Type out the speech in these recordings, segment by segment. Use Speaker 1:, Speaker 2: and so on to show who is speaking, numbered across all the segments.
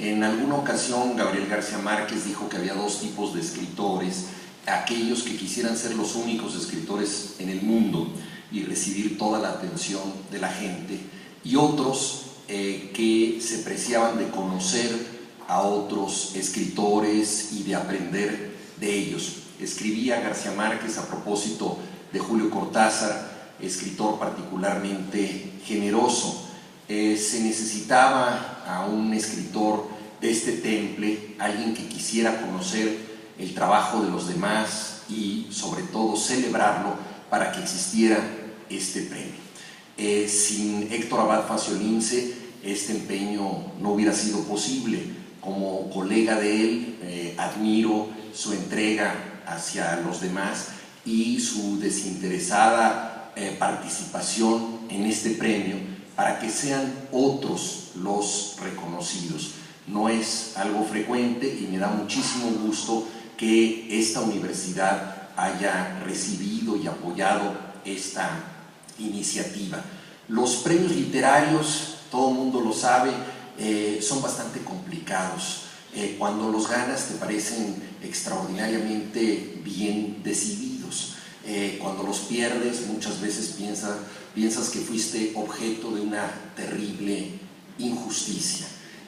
Speaker 1: En alguna ocasión Gabriel García Márquez dijo que había dos tipos de escritores: aquellos que quisieran ser los únicos escritores en el mundo y recibir toda la atención de la gente, y otros que se preciaban de conocer a otros escritores y de aprender de ellos. Escribía García Márquez a propósito de Julio Cortázar, escritor particularmente generoso. Se necesitaba a un escritor de este temple, alguien que quisiera conocer el trabajo de los demás y sobre todo celebrarlo para que existiera este premio. Sin Héctor Abad Faciolince este empeño no hubiera sido posible. Como colega de él, admiro su entrega hacia los demás y su desinteresada participación en este premio para que sean otros los reconocidos. No es algo frecuente y me da muchísimo gusto que esta universidad haya recibido y apoyado esta iniciativa. Los premios literarios, todo el mundo lo sabe, son bastante complicados. Cuando los ganas te parecen extraordinariamente bien decididos. Cuando los pierdes muchas veces piensas que fuiste objeto de una terrible injusticia.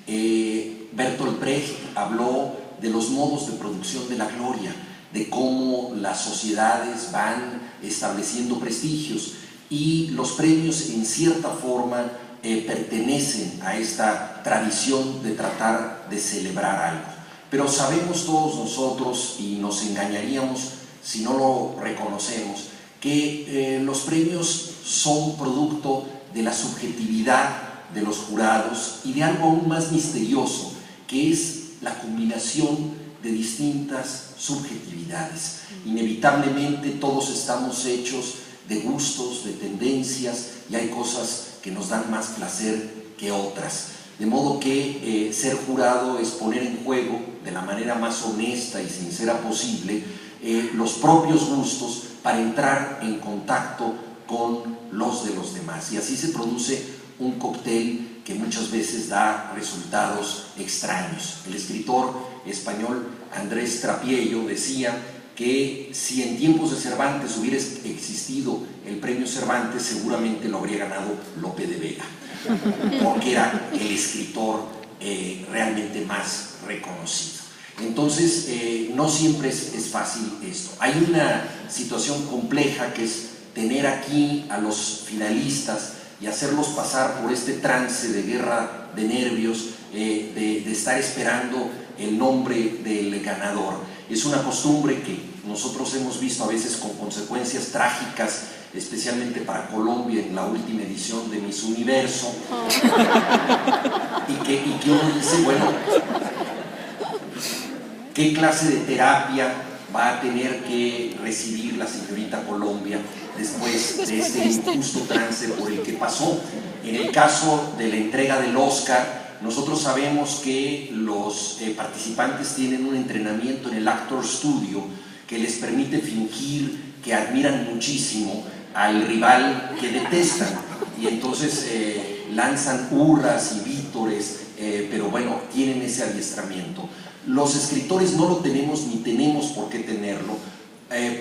Speaker 1: Bertolt Brecht habló de los modos de producción de la gloria, de cómo las sociedades van estableciendo prestigios, y los premios en cierta forma pertenecen a esta tradición de tratar de celebrar algo. Pero sabemos todos nosotros, y nos engañaríamos si no lo reconocemos, que los premios son producto de la subjetividad de los jurados y de algo aún más misterioso, que es la combinación de distintas subjetividades. Inevitablemente todos estamos hechos de gustos, de tendencias, y hay cosas que nos dan más placer que otras. De modo que ser jurado es poner en juego, de la manera más honesta y sincera posible, los propios gustos para entrar en contacto con los de los demás. Y así se produce un cóctel que muchas veces da resultados extraños. El escritor español Andrés Trapiello decía que si en tiempos de Cervantes hubiera existido el premio Cervantes, seguramente lo habría ganado Lope de Vega, porque era el escritor realmente más reconocido. Entonces, no siempre es fácil esto. Hay una situación compleja, que es tener aquí a los finalistas y hacerlos pasar por este trance de guerra de nervios, de estar esperando el nombre del ganador. Es una costumbre que nosotros hemos visto a veces con consecuencias trágicas, especialmente para Colombia en la última edición de Miss Universo, y que uno dice, bueno, ¿qué clase de terapia va a tener que recibir la señorita Colombia después de este injusto trance por el que pasó? En el caso de la entrega del Oscar, nosotros sabemos que los participantes tienen un entrenamiento en el Actor Studio que les permite fingir que admiran muchísimo al rival que detestan, y entonces lanzan hurras y vítores, pero bueno, tienen ese adiestramiento. Los escritores no lo tenemos ni tenemos por qué tenerlo,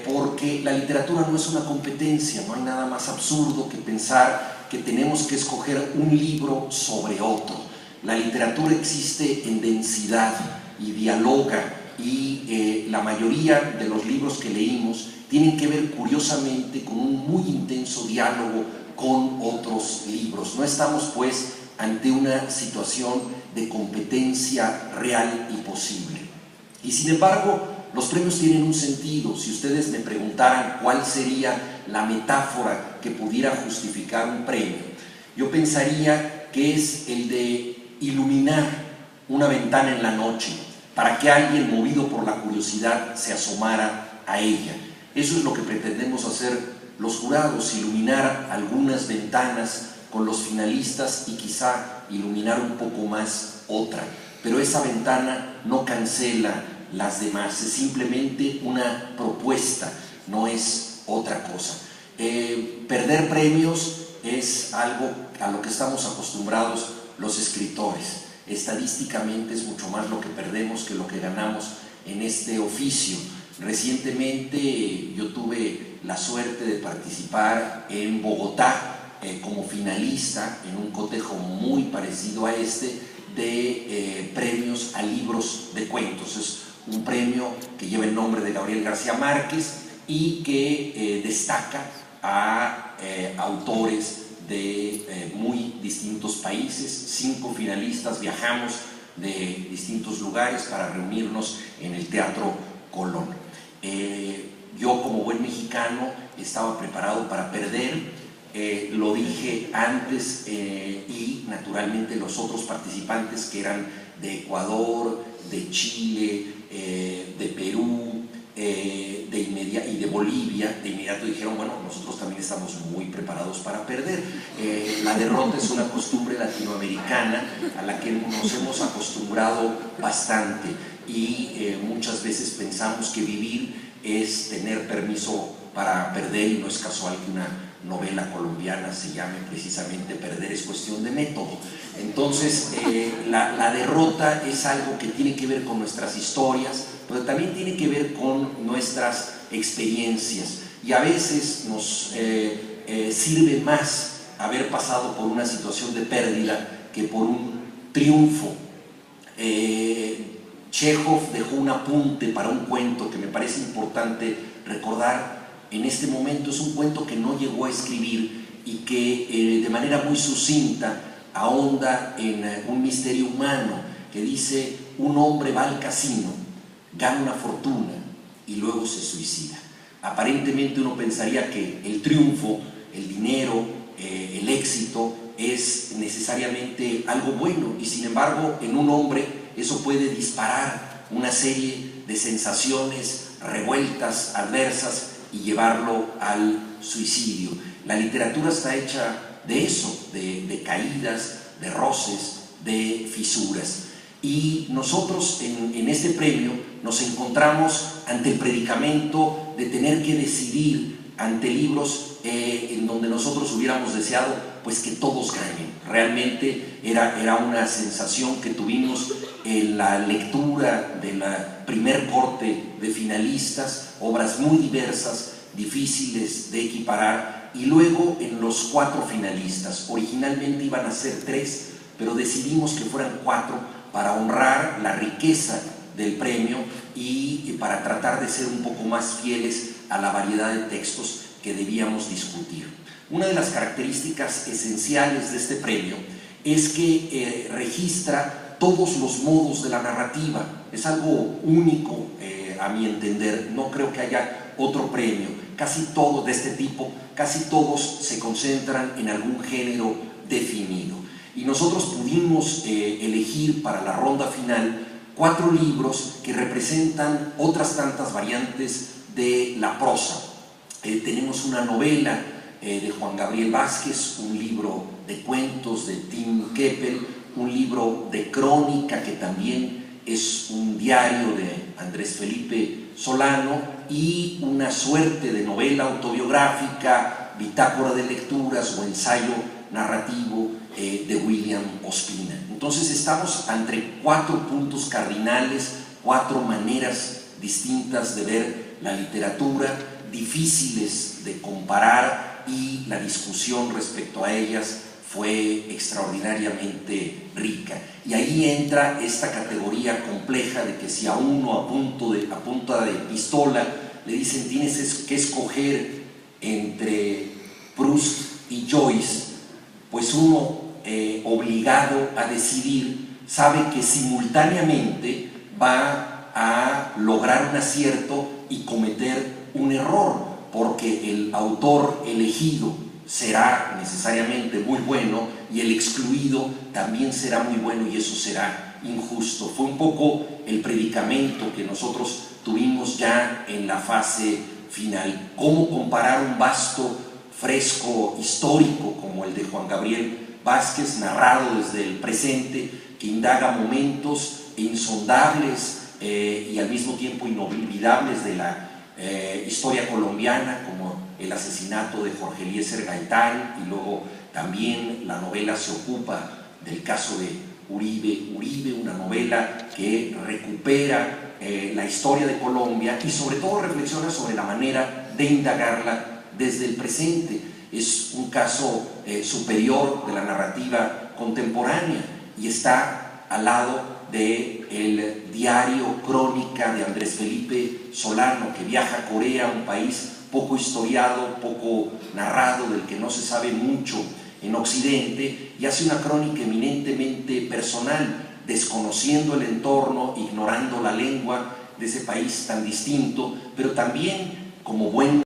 Speaker 1: porque la literatura no es una competencia. No hay nada más absurdo que pensar que tenemos que escoger un libro sobre otro. La literatura existe en densidad y dialoga, y la mayoría de los libros que leímos tienen que ver curiosamente con un muy intenso diálogo con otros libros. No estamos pues ante una situación de competencia real y posible. Y sin embargo, los premios tienen un sentido. Si ustedes me preguntaran cuál sería la metáfora que pudiera justificar un premio, yo pensaría que es el de iluminar una ventana en la noche para que alguien movido por la curiosidad se asomara a ella. Eso es lo que pretendemos hacer los jurados: iluminar algunas ventanas con los finalistas y quizá iluminar un poco más otra, pero esa ventana no cancela las demás, es simplemente una propuesta, no es otra cosa. Perder premios es algo a lo que estamos acostumbrados los escritores. Estadísticamente es mucho más lo que perdemos que lo que ganamos en este oficio. Recientemente yo tuve la suerte de participar en Bogotá como finalista en un cotejo muy parecido a este de premios a libros de cuentos. Es un premio que lleva el nombre de Gabriel García Márquez y que destaca a autores de muy distintos países. 5 finalistas viajamos de distintos lugares para reunirnos en el Teatro Colón. Yo, como buen mexicano, estaba preparado para perder. Lo dije antes y naturalmente los otros participantes, que eran de Ecuador, de Chile, de Perú y de Bolivia, de inmediato dijeron, bueno, nosotros también estamos muy preparados para perder. La derrota es una costumbre latinoamericana a la que nos hemos acostumbrado bastante y muchas veces pensamos que vivir es tener permiso para perder, y no es casual que una novela colombiana se llame precisamente Perder es cuestión de método. Entonces la derrota es algo que tiene que ver con nuestras historias, pero también tiene que ver con nuestras experiencias, y a veces nos sirve más haber pasado por una situación de pérdida que por un triunfo. Chekhov dejó un apunte para un cuento que me parece importante recordar en este momento. Es un cuento que no llegó a escribir y que de manera muy sucinta ahonda en un misterio humano que dice: un hombre va al casino, gana una fortuna y luego se suicida. Aparentemente uno pensaría que el triunfo, el dinero, el éxito es necesariamente algo bueno, y sin embargo en un hombre eso puede disparar una serie de sensaciones revueltas, adversas, y llevarlo al suicidio. La literatura está hecha de eso, de caídas, de roces, de fisuras. Y nosotros en este premio nos encontramos ante el predicamento de tener que decidir ante libros en donde nosotros hubiéramos deseado pues que todos ganen. Realmente era una sensación que tuvimos en la lectura de la primer corte de finalistas, obras muy diversas, difíciles de equiparar, y luego en los 4 finalistas. Originalmente iban a ser 3, pero decidimos que fueran 4 para honrar la riqueza del premio y para tratar de ser un poco más fieles a la variedad de textos que debíamos discutir. Una de las características esenciales de este premio es que registra todos los modos de la narrativa. Es algo único, a mi entender. No creo que haya otro premio. Casi todos de este tipo, casi todos se concentran en algún género definido. Y nosotros pudimos elegir para la ronda final 4 libros que representan otras tantas variantes de la prosa. Tenemos una novela de Juan Gabriel Vázquez, un libro de cuentos de Tim Keppel, un libro de crónica que también es un diario de Andrés Felipe Solano, y una suerte de novela autobiográfica, bitácora de lecturas o ensayo narrativo de William Ospina. Entonces estamos ante 4 puntos cardinales, 4 maneras distintas de ver la literatura, difíciles de comparar, y la discusión respecto a ellas fue extraordinariamente rica. Y ahí entra esta categoría compleja de que si a uno a punta de pistola le dicen tienes que escoger entre Proust y Joyce, pues uno obligado a decidir sabe que simultáneamente va a lograr un acierto y cometer un error, porque el autor elegido será necesariamente muy bueno y el excluido también será muy bueno, y eso será injusto. Fue un poco el predicamento que nosotros tuvimos ya en la fase final. ¿Cómo comparar un vasto fresco histórico como el de Juan Gabriel Vázquez, narrado desde el presente, que indaga momentos insondables y al mismo tiempo inolvidables de la historia colombiana, como el asesinato de Jorge Eliezer Gaitán, y luego también la novela se ocupa del caso de Uribe, una novela que recupera la historia de Colombia y sobre todo reflexiona sobre la manera de indagarla desde el presente. Es un caso superior de la narrativa contemporánea y está al lado del diario Crónica de Andrés Felipe Solano, que viaja a Corea, un país poco historiado, poco narrado, del que no se sabe mucho en Occidente, y hace una crónica eminentemente personal, desconociendo el entorno, ignorando la lengua de ese país tan distinto, pero también como buen